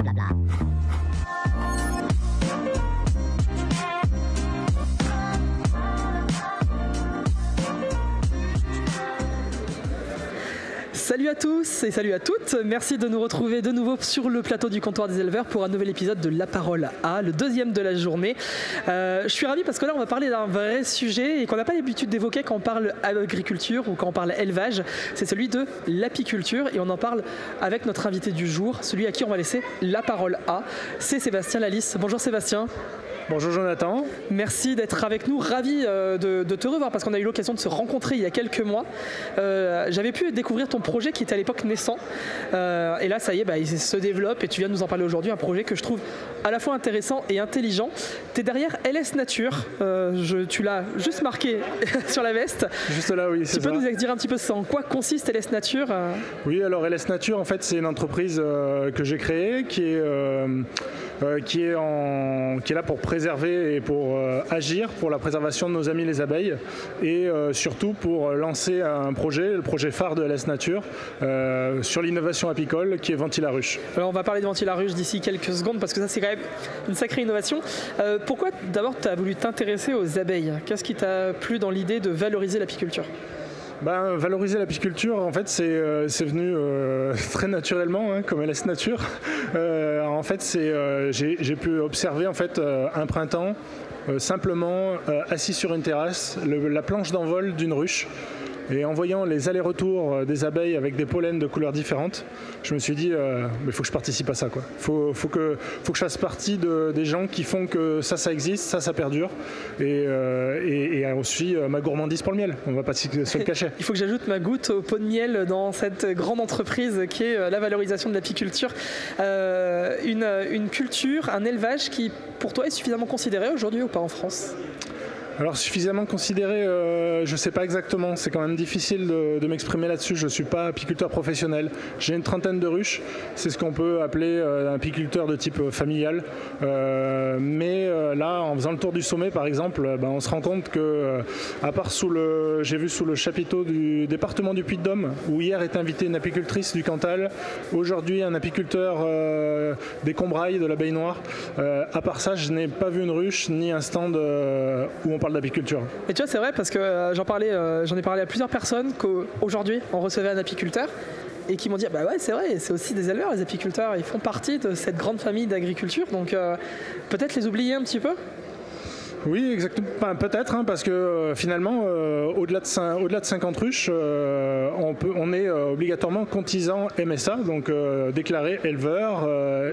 blablabla. Salut à tous et salut à toutes, merci de nous retrouver de nouveau sur le plateau du comptoir des éleveurs pour un nouvel épisode de La Parole A, le deuxième de la journée. Je suis ravi parce que là on va parler d'un vrai sujet et qu'on n'a pas l'habitude d'évoquer quand on parle agriculture ou quand on parle élevage, c'est celui de l'apiculture et on en parle avec notre invité du jour, celui à qui on va laisser la parole A, c'est Sébastien Lalisse. Bonjour Sébastien. Bonjour Jonathan. Merci d'être avec nous, ravi de te revoir parce qu'on a eu l'occasion de se rencontrer il y a quelques mois. J'avais pu découvrir ton projet qui était à l'époque naissant et là ça y est, il se développe et tu viens de nous en parler aujourd'hui, un projet que je trouve à la fois intéressant et intelligent. Tu es derrière LS Nature, tu l'as juste marqué sur la veste. Juste là, oui, c'est ça. Tu peux nous dire un petit peu en quoi consiste LS Nature Oui, alors LS Nature en fait c'est une entreprise que j'ai créée qui est là pour préserver et pour agir pour la préservation de nos amis les abeilles et surtout pour lancer un projet, le projet phare de LS Nature sur l'innovation apicole qui est Ventilaruche. Alors on va parler de Ventilaruche d'ici quelques secondes parce que ça c'est quand même une sacrée innovation. Pourquoi d'abord tu as voulu t'intéresser aux abeilles? Qu'est-ce qui t'a plu dans l'idée de valoriser l'apiculture? Valoriser l'apiculture, en fait, c'est venu très naturellement, comme LS Nature. En fait, j'ai pu observer en fait un printemps simplement assis sur une terrasse, la planche d'envol d'une ruche. Et en voyant les allers-retours des abeilles avec des pollens de couleurs différentes, je me suis dit, il faut que je participe à ça. Il faut que je fasse partie des gens qui font que ça existe, ça perdure. Et aussi ma gourmandise pour le miel, on ne va pas se le cacher. Il faut que j'ajoute ma goutte au pot de miel dans cette grande entreprise qui est la valorisation de l'apiculture. Une culture, un élevage qui, pour toi, est suffisamment considéré aujourd'hui ou pas en France ? Alors suffisamment considéré, je ne sais pas exactement, c'est quand même difficile de m'exprimer là-dessus, je ne suis pas apiculteur professionnel. J'ai une trentaine de ruches, c'est ce qu'on peut appeler un apiculteur de type familial. Mais là, en faisant le tour du sommet par exemple, on se rend compte que, à part j'ai vu sous le chapiteau du département du Puy-de-Dôme, où hier est invitée une apicultrice du Cantal, aujourd'hui un apiculteur des Combrailles, de l'abeille noire. À part ça, je n'ai pas vu une ruche ni un stand où on parle d'apiculture. Et tu vois, c'est vrai parce que j'en ai parlé à plusieurs personnes qu'aujourd'hui on recevait un apiculteur et qui m'ont dit ouais, c'est vrai, c'est aussi des éleveurs, les apiculteurs, ils font partie de cette grande famille d'agriculture, donc peut-être les oublier un petit peu. Oui, exactement. Peut-être, parce que finalement, au-delà de 50 ruches, on est obligatoirement cotisant MSA, donc déclaré éleveur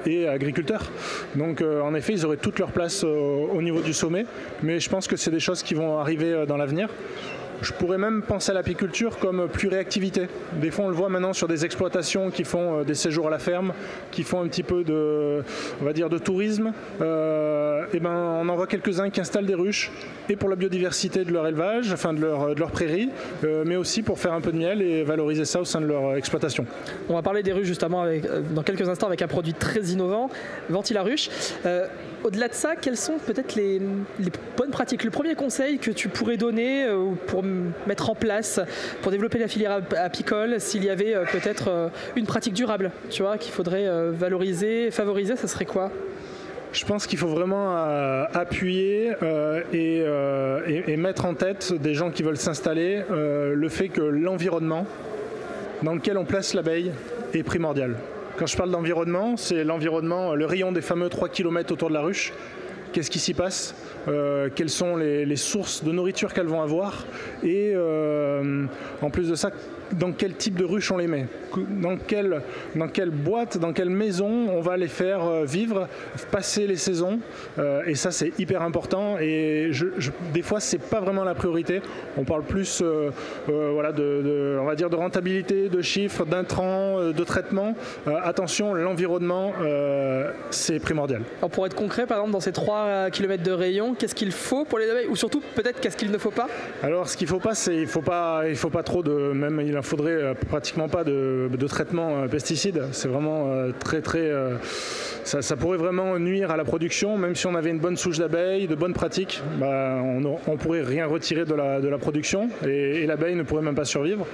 et agriculteur. Donc en effet, ils auraient toute leur place au niveau du sommet, mais je pense que c'est des choses qui vont arriver dans l'avenir. Je pourrais même penser à l'apiculture comme pluriactivité. Des fois, on le voit maintenant sur des exploitations qui font des séjours à la ferme, qui font un petit peu de tourisme. On en voit quelques-uns qui installent des ruches, et pour la biodiversité de leur élevage, enfin de leur prairie, mais aussi pour faire un peu de miel et valoriser ça au sein de leur exploitation. On va parler des ruches justement dans quelques instants avec un produit très innovant, Ventilaruche. Au-delà de ça, quelles sont peut-être les bonnes pratiques? Le premier conseil que tu pourrais donner pour mettre en place, pour développer la filière apicole, s'il y avait peut-être une pratique durable, tu vois, qu'il faudrait valoriser, favoriser, ça serait quoi? Je pense qu'il faut vraiment appuyer et mettre en tête des gens qui veulent s'installer le fait que l'environnement dans lequel on place l'abeille est primordial. Quand je parle d'environnement, c'est l'environnement, le rayon des fameux 3 km autour de la ruche. Qu'est-ce qui s'y passe? Quelles sont les sources de nourriture qu'elles vont avoir? Et en plus de ça, dans quel type de ruche on les met? Dans quelle boîte, dans quelle maison on va les faire vivre, passer les saisons? Et ça, c'est hyper important. Et des fois, c'est pas vraiment la priorité. On parle plus on va dire de rentabilité, de chiffres, d'intrants, de traitement. Attention, l'environnement, c'est primordial. Alors pour être concret, par exemple, dans ces 3 km de rayon, qu'est-ce qu'il faut pour les abeilles? Ou surtout, peut-être, qu'est-ce qu'il ne faut pas? Alors, ce qu'il ne faut pas, c'est il faut pas trop de... Même, il en faudrait pratiquement pas de traitement pesticides. C'est vraiment ça pourrait vraiment nuire à la production. Même si on avait une bonne souche d'abeilles, de bonnes pratiques, on pourrait rien retirer de la production et l'abeille ne pourrait même pas survivre.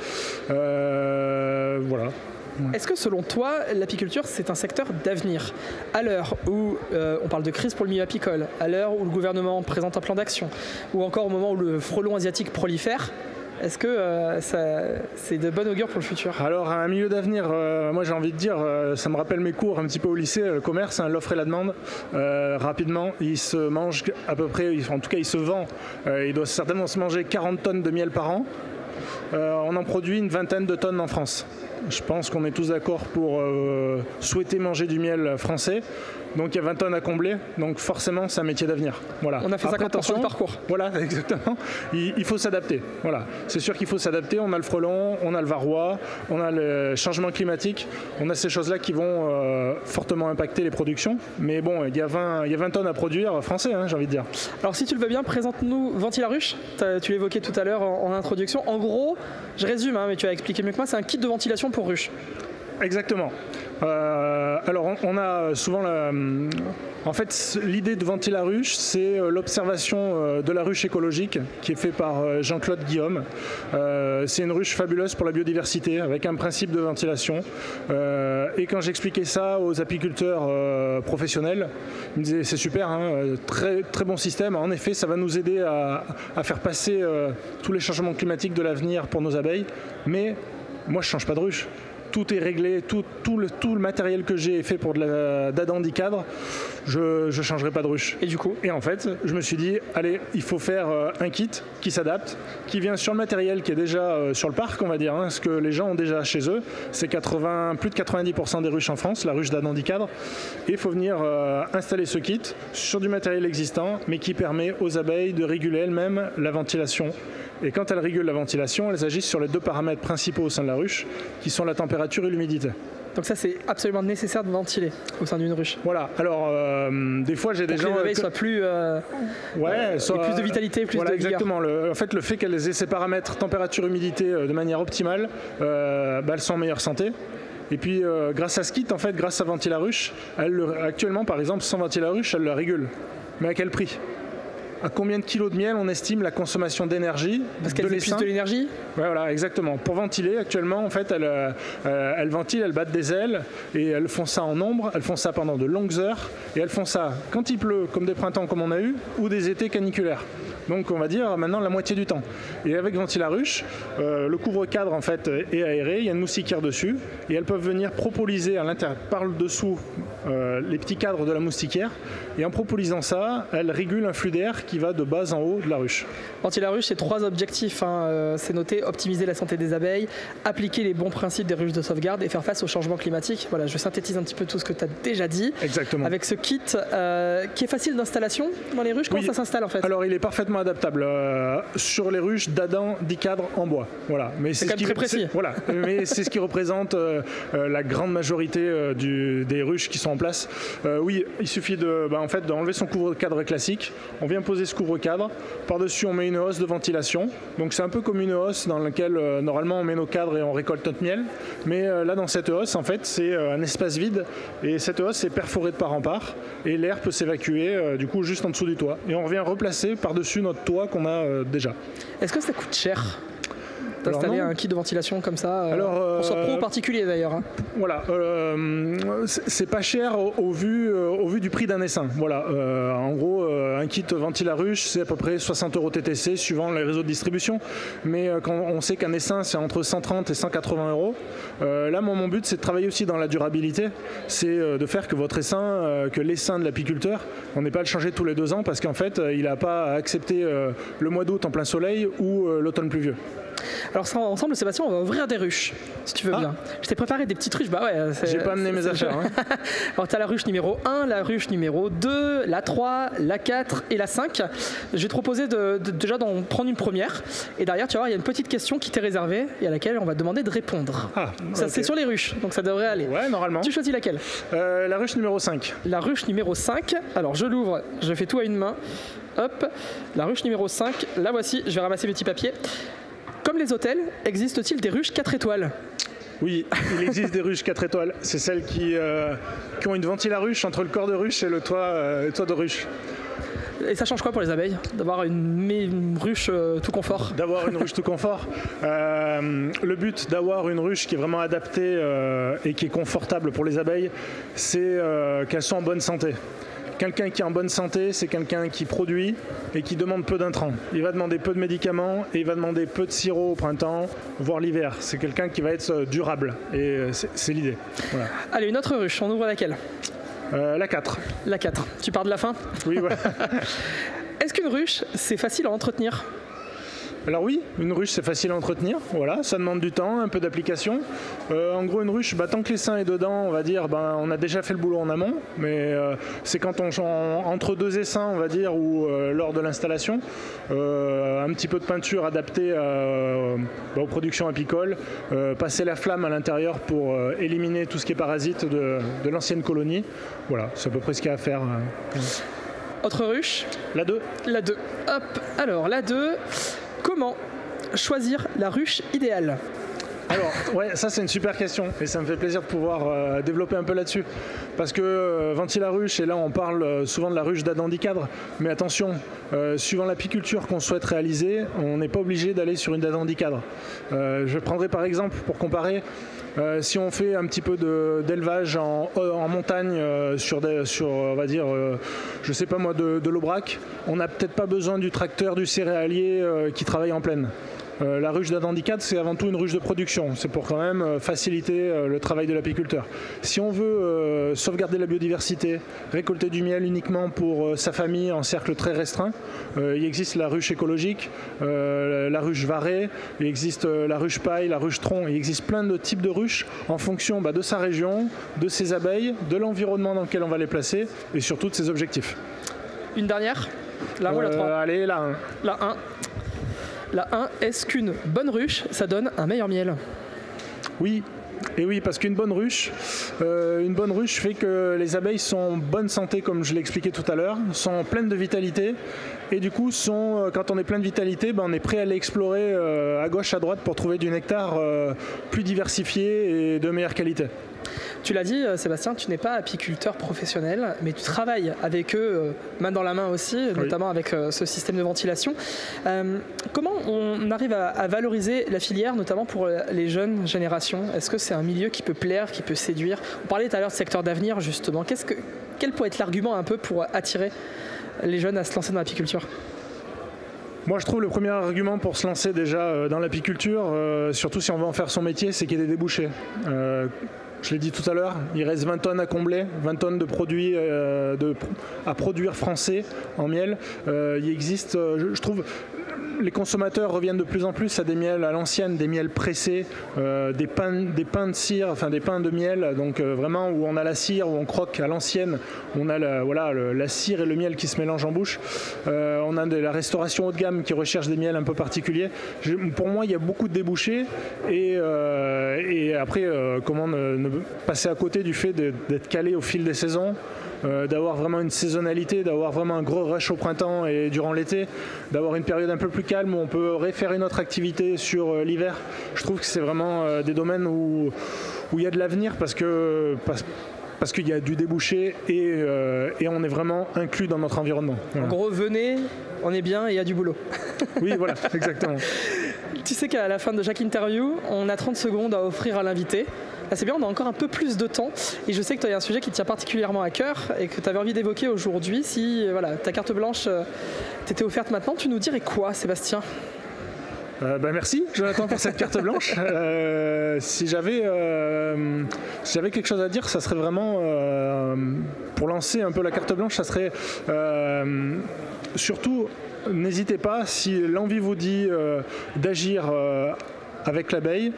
Voilà. Est-ce que selon toi, l'apiculture, c'est un secteur d'avenir ? À l'heure où on parle de crise pour le milieu apicole, à l'heure où le gouvernement présente un plan d'action, ou encore au moment où le frelon asiatique prolifère, est-ce que c'est de bon augure pour le futur ? Alors, un milieu d'avenir, moi j'ai envie de dire, ça me rappelle mes cours un petit peu au lycée, le commerce, l'offre et la demande. Rapidement, il se mange à peu près, en tout cas il se vend, il doit certainement se manger 40 tonnes de miel par an. On en produit une vingtaine de tonnes en France. Je pense qu'on est tous d'accord pour souhaiter manger du miel français. Donc il y a 20 tonnes à combler, donc forcément c'est un métier d'avenir. Voilà. On a fait 50% du parcours. Voilà, exactement. Il faut s'adapter. Voilà. C'est sûr qu'il faut s'adapter. On a le frelon, on a le varroa, on a le changement climatique, on a ces choses-là qui vont fortement impacter les productions. Mais bon, il y a 20 tonnes à produire français, j'ai envie de dire. Alors si tu le veux bien, présente-nous Ventilaruche. Tu l'évoquais tout à l'heure en introduction. En gros, je résume, mais tu vas expliquer mieux que moi, c'est un kit de ventilation pour ruches. Exactement. Alors on a souvent en fait l'idée de Ventilaruche, c'est l'observation de la ruche écologique qui est fait par Jean-Claude Guillaume. C'est une ruche fabuleuse pour la biodiversité avec un principe de ventilation. Et quand j'expliquais ça aux apiculteurs professionnels, ils me disaient c'est super, très, très bon système. En effet, ça va nous aider à faire passer tous les changements climatiques de l'avenir pour nos abeilles. Mais moi je ne change pas de ruche. Tout est réglé, tout le matériel que j'ai est fait pour d'adandicadre, je ne changerai pas de ruche. Et du coup ? Et en fait, je me suis dit, allez, il faut faire un kit qui s'adapte, qui vient sur le matériel qui est déjà sur le parc, on va dire, ce que les gens ont déjà chez eux. C'est plus de 90% des ruches en France, la ruche d'adandicadre. Et il faut venir installer ce kit sur du matériel existant, mais qui permet aux abeilles de réguler elles-mêmes la ventilation. Et quand elles régulent la ventilation, elles agissent sur les deux paramètres principaux au sein de la ruche, qui sont la température et l'humidité. Donc ça, c'est absolument nécessaire de ventiler au sein d'une ruche. Voilà. Alors, des fois, j'ai des gens... Pour que les abeilles soient plus... plus de vitalité, plus de vigueur. Exactement. En fait, le fait qu'elles aient ces paramètres température-humidité de manière optimale, elles sont en meilleure santé. Et puis, grâce à ce kit, en fait, grâce à Ventilaruche, actuellement, par exemple, sans Ventilaruche, elle le régule. Mais à quel prix ? À combien de kilos de miel on estime la consommation d'énergie ? Parce qu'elles épuisent de l'énergie ? Ouais, voilà, exactement. Pour ventiler, actuellement, en fait, elles ventilent, elles battent des ailes et elles font ça en nombre, elles font ça pendant de longues heures et elles font ça quand il pleut, comme des printemps comme on a eu, ou des étés caniculaires. Donc on va dire maintenant la moitié du temps. Et avec Ventilaruche, le couvre-cadre en fait est aéré, il y a une moustiquaire dessus et elles peuvent venir propoliser à l'intérieur, par le dessous, les petits cadres de la moustiquaire. Et en propolisant ça, elles régulent un flux d'air qui va de bas en haut de la ruche. Ventilaruche, c'est 3 objectifs. C'est noté, optimiser la santé des abeilles, appliquer les bons principes des ruches de sauvegarde et faire face au changement climatique. Voilà, je synthétise un petit peu tout ce que tu as déjà dit. Exactement. Avec ce kit qui est facile d'installation dans les ruches, comment ça s'installe en fait ? Alors il est parfaitement adaptable sur les ruches d'adandicadre en bois. Voilà. Mais c'est quand même très précis. Voilà. Mais c'est ce qui représente la grande majorité des ruches qui sont en place. Oui, il suffit d'enlever son couvre-cadre classique. On vient poser ce couvre-cadre. Par-dessus, on met une hausse de ventilation. Donc c'est un peu comme une hausse dans laquelle normalement on met nos cadres et on récolte notre miel. Mais là, dans cette hausse, en fait, c'est un espace vide. Et cette hausse est perforée de part en part. Et l'air peut s'évacuer du coup juste en dessous du toit. Et on revient replacer par-dessus notre toit qu'on a déjà. Est-ce que ça coûte cher d'installer un kit de ventilation comme ça, pour soit pro ou particulier d'ailleurs. Voilà, c'est pas cher au vu du prix d'un essaim. Voilà, en gros, un kit Ventilaruche, c'est à peu près 60 € TTC suivant les réseaux de distribution. Mais quand on sait qu'un essaim, c'est entre 130 et 180 €. Là, mon but, c'est de travailler aussi dans la durabilité. C'est de faire que votre essaim, que l'essaim de l'apiculteur, on n'ait pas à le changer tous les 2 ans parce qu'en fait, il n'a pas à accepter le mois d'août en plein soleil ou l'automne pluvieux. Alors ça, ensemble, Sébastien, on va ouvrir des ruches, si tu veux bien. Je t'ai préparé des petites ruches. J'ai pas amené mes affaires. Alors tu as la ruche numéro 1, la ruche numéro 2, la 3, la 4 et la 5. Je vais te proposer déjà d'en prendre une première. Et derrière, tu vas voir, il y a une petite question qui t'est réservée et à laquelle on va te demander de répondre. Ça, c'est sur les ruches, donc ça devrait aller. Ouais, normalement. Tu choisis laquelle ? La ruche numéro 5. La ruche numéro 5. Alors je l'ouvre, je fais tout à une main. Hop, la ruche numéro 5. La voici, je vais ramasser mes petits papiers. Comme les hôtels, existe-t-il des ruches 4 étoiles ? Oui, il existe des ruches 4 étoiles. C'est celles qui ont une ventilaruche entre le corps de ruche et le toit de ruche. Et ça change quoi pour les abeilles d'avoir une ruche tout confort? D'avoir une ruche tout confort. Le but d'avoir une ruche qui est vraiment adaptée et qui est confortable pour les abeilles, c'est qu'elles soient en bonne santé. Quelqu'un qui est en bonne santé, c'est quelqu'un qui produit et qui demande peu d'intrants. Il va demander peu de médicaments et il va demander peu de sirop au printemps, voire l'hiver. C'est quelqu'un qui va être durable et c'est l'idée. Voilà. Allez, une autre ruche, on ouvre laquelle? La 4. La 4. Tu pars de la fin? Oui, voilà. Est-ce qu'une ruche, c'est facile à entretenir? Alors oui, une ruche c'est facile à entretenir, voilà, ça demande du temps, un peu d'application. En gros une ruche, tant que l'essaim est dedans, on va dire, on a déjà fait le boulot en amont, mais c'est quand entre deux essaims, on va dire, ou lors de l'installation, un petit peu de peinture adaptée aux productions apicoles, passer la flamme à l'intérieur pour éliminer tout ce qui est parasite de l'ancienne colonie. Voilà, c'est à peu près ce qu'il y a à faire. Autre ruche? La 2. La 2. Hop, alors la 2... Comment choisir la ruche idéale? Alors, ouais, ça c'est une super question et ça me fait plaisir de pouvoir développer un peu là-dessus. Parce que Ventilaruche, et là on parle souvent de la ruche d'Adendicadre, mais attention, suivant l'apiculture qu'on souhaite réaliser, on n'est pas obligé d'aller sur une d'Adendicadre. Je prendrai par exemple, pour comparer, si on fait un petit peu d'élevage en montagne sur on va dire, je sais pas moi, de l'aubrac, on n'a peut-être pas besoin du tracteur du céréalier qui travaille en plaine. La ruche d'Adendicadre, c'est avant tout une ruche de production. C'est pour quand même faciliter le travail de l'apiculteur. Si on veut sauvegarder la biodiversité, récolter du miel uniquement pour sa famille en cercle très restreint, il existe la ruche écologique, la ruche varée, il existe la ruche paille, la ruche tronc. Il existe plein de types de ruches en fonction de sa région, de ses abeilles, de l'environnement dans lequel on va les placer et surtout de ses objectifs. Une dernière? La 1 ou la 3? Allez, la 1. La 1. La 1, est-ce qu'une bonne ruche, ça donne un meilleur miel? Oui. Et oui, parce qu'une bonne ruche fait que les abeilles sont en bonne santé, comme je l'ai expliqué tout à l'heure, sont pleines de vitalité. Et du coup, quand on est plein de vitalité, on est prêt à aller explorer à gauche, à droite pour trouver du nectar plus diversifié et de meilleure qualité. Tu l'as dit, Sébastien, tu n'es pas apiculteur professionnel, mais tu travailles avec eux main dans la main aussi, notamment avec ce système de ventilation. Comment on arrive à valoriser la filière, notamment pour les jeunes générations? Est-ce que c'est un milieu qui peut plaire, qui peut séduire? On parlait tout à l'heure de secteur d'avenir, justement. Quel pourrait être l'argument un peu pour attirer les jeunes à se lancer dans l'apiculture? Moi, je trouve le premier argument pour se lancer déjà dans l'apiculture, surtout si on veut en faire son métier, c'est qu'il y ait des débouchés. Je l'ai dit tout à l'heure, il reste 20 tonnes à combler, 20 tonnes de produits à produire français en miel. Il existe, je trouve, les consommateurs reviennent de plus en plus à des miels à l'ancienne, des miels pressés, des pains de cire, enfin des pains de miel, donc vraiment où on a la cire, où on croque à l'ancienne, on a la cire et le miel qui se mélangent en bouche. On a de la restauration haut de gamme qui recherche des miels un peu particuliers. Pour moi, il y a beaucoup de débouchés et après, comment ne passer à côté du fait d'être calé au fil des saisons, d'avoir vraiment une saisonnalité, d'avoir vraiment un gros rush au printemps et durant l'été, d'avoir une période un peu plus calme où on peut refaire une autre activité sur l'hiver. Je trouve que c'est vraiment des domaines où il y a de l'avenir parce qu'il y a du débouché et on est vraiment inclus dans notre environnement. Voilà. En gros, venez, on est bien et il y a du boulot. Oui, voilà, exactement. Tu sais qu'à la fin de chaque interview, on a 30 secondes à offrir à l'invité. Là, c'est bien, on a encore un peu plus de temps. Et je sais que tu as un sujet qui te tient particulièrement à cœur et que tu avais envie d'évoquer aujourd'hui. Si ta carte blanche t'était offerte maintenant, tu nous dirais quoi, Sébastien? Merci Jonathan pour cette carte blanche. Si j'avais quelque chose à dire, ça serait vraiment pour lancer un peu la carte blanche, ça serait surtout n'hésitez pas, si l'envie vous dit d'agir avec l'abeille,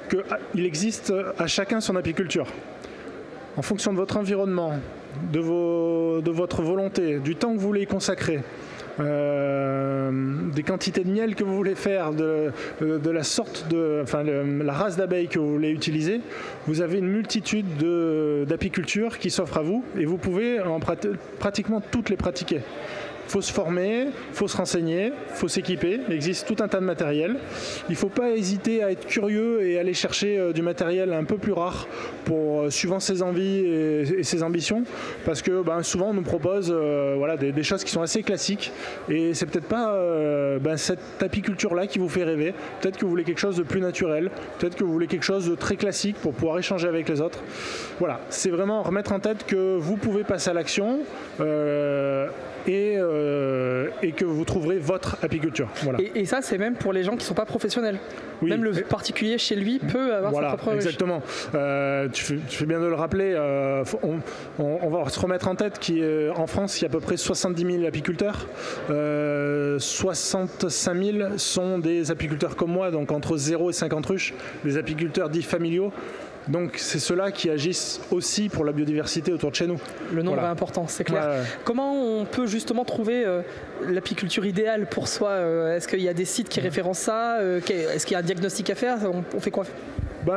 qu'il existe à chacun son apiculture. En fonction de votre environnement, de votre volonté, du temps que vous voulez y consacrer, des quantités de miel que vous voulez faire, de la sorte la race d'abeilles que vous voulez utiliser, vous avez une multitude d'apicultures qui s'offrent à vous et vous pouvez pratiquement toutes les pratiquer. faut se former, faut se renseigner, faut s'équiper. Il existe tout un tas de matériel. Il ne faut pas hésiter à être curieux et aller chercher du matériel un peu plus rare pour suivant ses envies et ses ambitions, parce que souvent on nous propose des choses qui sont assez classiques et c'est peut-être pas cette apiculture-là qui vous fait rêver. Peut-être que vous voulez quelque chose de plus naturel, peut-être que vous voulez quelque chose de très classique pour pouvoir échanger avec les autres. Voilà, c'est vraiment remettre en tête que vous pouvez passer à l'action et que vous trouverez votre apiculture. Voilà. Et ça, c'est même pour les gens qui ne sont pas professionnels. Oui. Même le particulier chez lui peut avoir sa propre ruche. Exactement. Tu fais bien de le rappeler. On va se remettre en tête qu'en France, il y a à peu près 70 000 apiculteurs. 65 000 sont des apiculteurs comme moi, donc entre 0 et 50 ruches, des apiculteurs dits familiaux. Donc c'est ceux-là qui agissent aussi pour la biodiversité autour de chez nous. Le nombre est important, c'est clair. Comment on peut justement trouver l'apiculture idéale pour soi? Est-ce qu'il y a des sites qui référencent ça? Est-ce qu'il y a un diagnostic à faire? On fait quoi?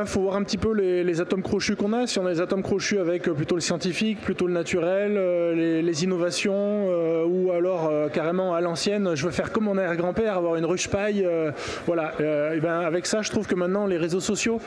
Faut voir un petit peu les atomes crochus qu'on a. Si on a des atomes crochus avec plutôt le scientifique, plutôt le naturel, les innovations, ou alors carrément à l'ancienne, je veux faire comme mon arrière-grand-père, avoir une ruche paille. Avec ça, je trouve que maintenant les réseaux sociaux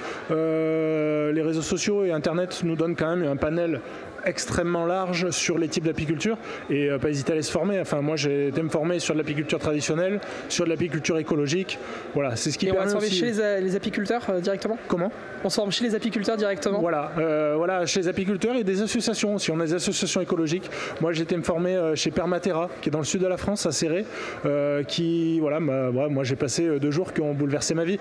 et Internet nous donnent quand même un panel extrêmement large sur les types d'apiculture et pas hésiter à aller se former. Enfin, moi j'ai été me former sur de l'apiculture traditionnelle, sur de l'apiculture écologique. Voilà, c'est ce qui permet on va se former aussi... chez les apiculteurs directement? Comment? On se forme chez les apiculteurs directement? Voilà, chez les apiculteurs et des associations aussi. On a des associations écologiques. Moi j'ai été me former chez Permaterra, qui est dans le sud de la France, à Céré, moi j'ai passé 2 jours qui ont bouleversé ma vie.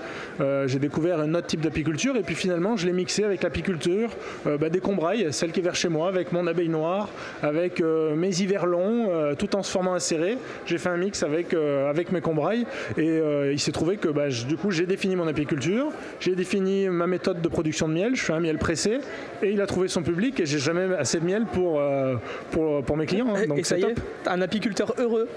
J'ai découvert un autre type d'apiculture et puis finalement je l'ai mixé avec l'apiculture des Combrailles, celle qui est vers chez moi, avec mon abeille noire, avec mes hivers longs, tout en se formant à Céré. J'ai fait un mix avec mes Combrailles et il s'est trouvé que du coup j'ai défini mon apiculture, j'ai défini ma méthode de production de miel, je fais un miel pressé et il a trouvé son public et j'ai jamais assez de miel pour mes clients. Donc et ça y est, un apiculteur heureux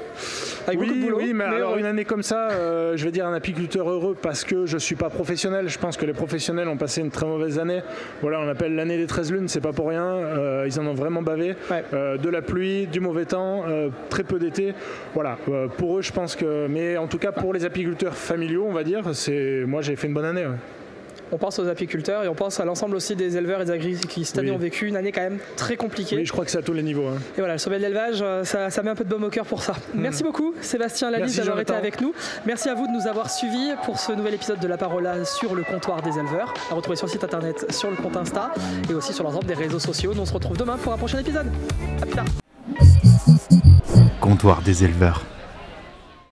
avec beaucoup de boulot. Oui, mais alors une année comme ça, je vais dire un apiculteur heureux parce que je suis pas professionnel. Je pense que les professionnels ont passé une très mauvaise année. Voilà, on appelle l'année des 13 lunes, c'est pas pour rien. Ils en ont vraiment bavé. De la pluie, du mauvais temps, très peu d'été. Voilà, pour eux, je pense que... Mais en tout cas, pour les apiculteurs familiaux, on va dire, moi j'ai fait une bonne année. On pense aux apiculteurs et on pense à l'ensemble aussi des éleveurs et des agriculteurs qui cette année ont vécu une année quand même très compliquée. Oui, je crois que c'est à tous les niveaux. Et voilà, le sommet de l'élevage, ça met un peu de baume au cœur pour ça. Merci beaucoup Sébastien Lalisse d'avoir été avec nous. Merci à vous de nous avoir suivis pour ce nouvel épisode de La Parole sur le comptoir des éleveurs. À retrouver sur le site internet, sur le compte Insta et aussi sur l'ensemble des réseaux sociaux. Nous on se retrouve demain pour un prochain épisode. À plus tard. Comptoir des éleveurs.